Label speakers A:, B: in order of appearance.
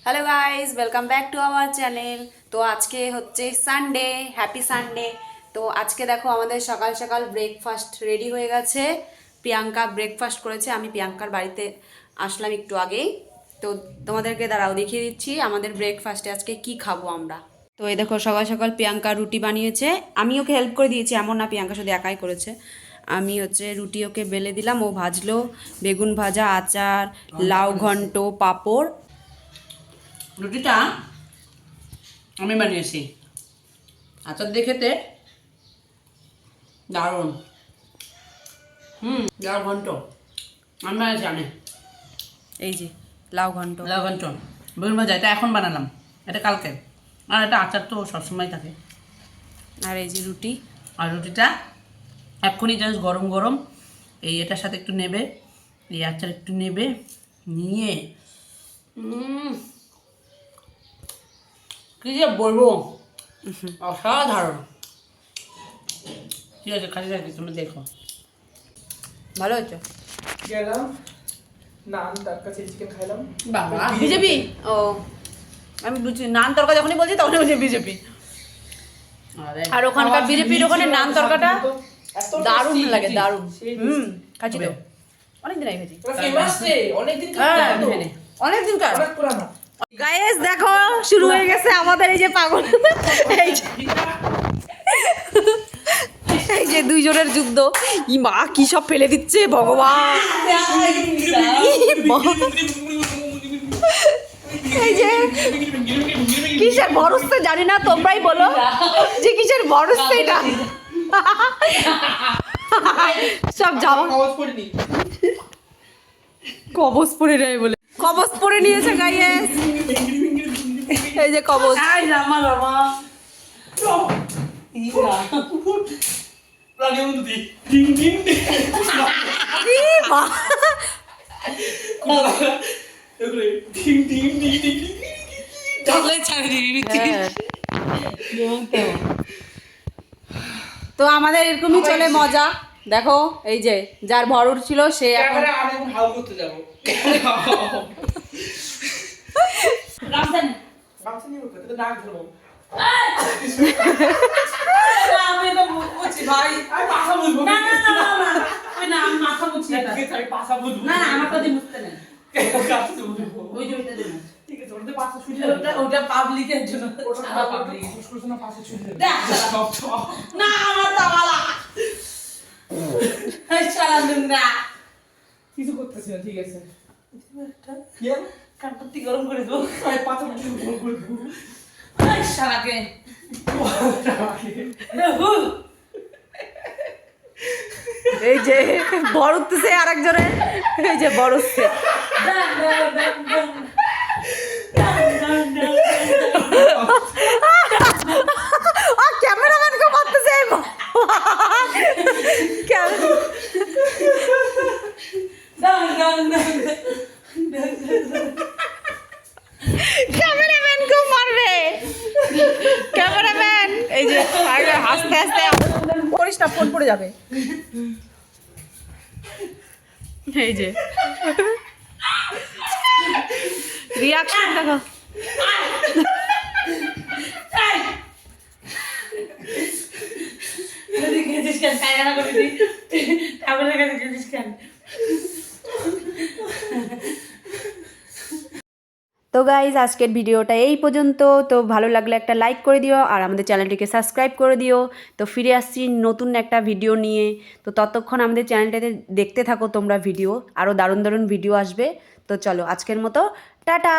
A: Hello guys, welcome back to our channel. তো আজকে হচ্ছে সানডে, হ্যাপি সানডে। তো আজকে দেখো আমাদের সকাল সকাল ব্রেকফাস্ট রেডি হয়ে গেছে। প্রিয়াঙ্কা ব্রেকফাস্ট করেছে, আমি প্রিয়াঙ্কার বাড়িতে আসলাম একটু আগেই। তো তোমাদেরকে দাঁড়াও দেখিয়ে দিচ্ছি আমাদের ব্রেকফাস্টে আজকে কি খাবো আমরা। তো এই দেখো সকাল সকাল প্রিয়াঙ্কা রুটি বানিয়েছে, আমি ওকে হেল্প করে দিয়েছি, এমন না প্রিয়াঙ্কা শুধু একাই করেছে। আমি হচ্ছে রুটি ওকে বেলে দিলাম, ও ভাজলো। বেগুন ভাজা, আচার, লাউ ঘন্ট, পাঁপড়।
B: রুটিটা আমি বানিয়েছি। আচার দিয়ে খেতে দারুণ। লাউ ঘন্ট আমি বানিয়েছি।
A: এই যে লাউ ঘন্ট,
B: লাউ ঘন্ট বেগুন ভাজা, এটা এখন বানালাম, এটা কালকে। আর এটা আচার তো সবসময় থাকে।
A: আর এই যে রুটি।
B: আর রুটিটা এক্ষুনি জাস্ট গরম গরম এটার সাথে একটু নেবে, এই আচার একটু নেবে, নিয়ে কি যে বলবো, অসাধারণ। ঠিক আছে, খালি রাখি, তুমি দেখো।
A: ভালো হয়েছে।
C: গেলাম নান তড়কা চিকেন খাইলাম।
B: বাবা
A: বিজেপি। ও আমি বুঝছি, নান তরকা যখনই বলছি তখনই বলছি বিজেপি। আর ওখানকার বিজেপির ওখানে নান তরকাটা দারুণ লাগে, দারুণ। খাচ্ছি তো, অনেকদিন আগে খাচ্ছি।
C: ফেমাস রে, অনেকদিন
A: অনেকদিন কার
C: অনেক পুরানো।
A: গাইস দেখো শুরু হয়ে গেছে আমাদের এই যে পাগল, এই যে দুইজনের যুদ্ধ। ই মা কি সব ফেলে দিচ্ছে ভগবান। এই যে কিসের ভরসা জানি না, তোমরাই বলো যে কিসের ভরসা এটা। সব জামা
C: আওয়াজ পড়িনি।
A: কবজ পরে নেয় বলে কবজ পরে নিয়েছে গাইস। এই যে কবজ। ই মা। তো আমাদের এরকমই চলে মজা। দেখো এই যে যার ভর উঠছিল সে এখন
C: আমি এখন হাউ করতে যাব। গামছা নিয়ে উঠতে তো নাক ধরবো।
B: আমি তো মুখ মুছি ভাই,
C: আমি পাছা বুঝবো।
B: না আমি মাথা মুছি এটা।
C: ঠিক আছে, আমি পাছা বুঝবো।
B: না আমার তো দিয়ে মুছতে নেই।
C: গামছা বুঝবো।
B: ওই যে ওইটা দিয়ে মুছ।
C: ঠিক আছে, ওটা পাছা ছুঁয়ে
B: ওটা পাবলিকের জন্য, সারা পাবলিক।
C: ফুসফুস না পাছা ছুঁয়ে
B: দেখ না আমার তো বালা এই শালা নোংরা
C: কিছু করতেছি না। ঠিক আছে, কি
B: কাপড়টি গরম করে দেবো
C: আমি পাছা বুঝবো গোল করে দেবো।
B: এই শালাকে
A: এই যে বড় উঠতেছে আরেকজনের, এই যে বড় উঠছে। ক্যামেরাম্যানকে মারতেছে। ক্যামেরাম্যানকেও মারবে। ক্যামেরাম্যান এই যে আস্তে আস্তে করিস না, ফোন পড়ে যাবে। এই যে রিয়াকশন দেখো। তো গাইজ আজকের ভিডিওটা এই পর্যন্ত। তো ভালো লাগলে একটা লাইক করে দিও আর আমাদের চ্যানেলটিকে সাবস্ক্রাইব করে দিও। তো ফিরে আসছি নতুন একটা ভিডিও নিয়ে। তো ততক্ষণ আমাদের চ্যানেলটাতে দেখতে থাকো তোমরা ভিডিও, আরও দারুণ দারুণ ভিডিও আসবে। তো চলো আজকের মতো টাটা।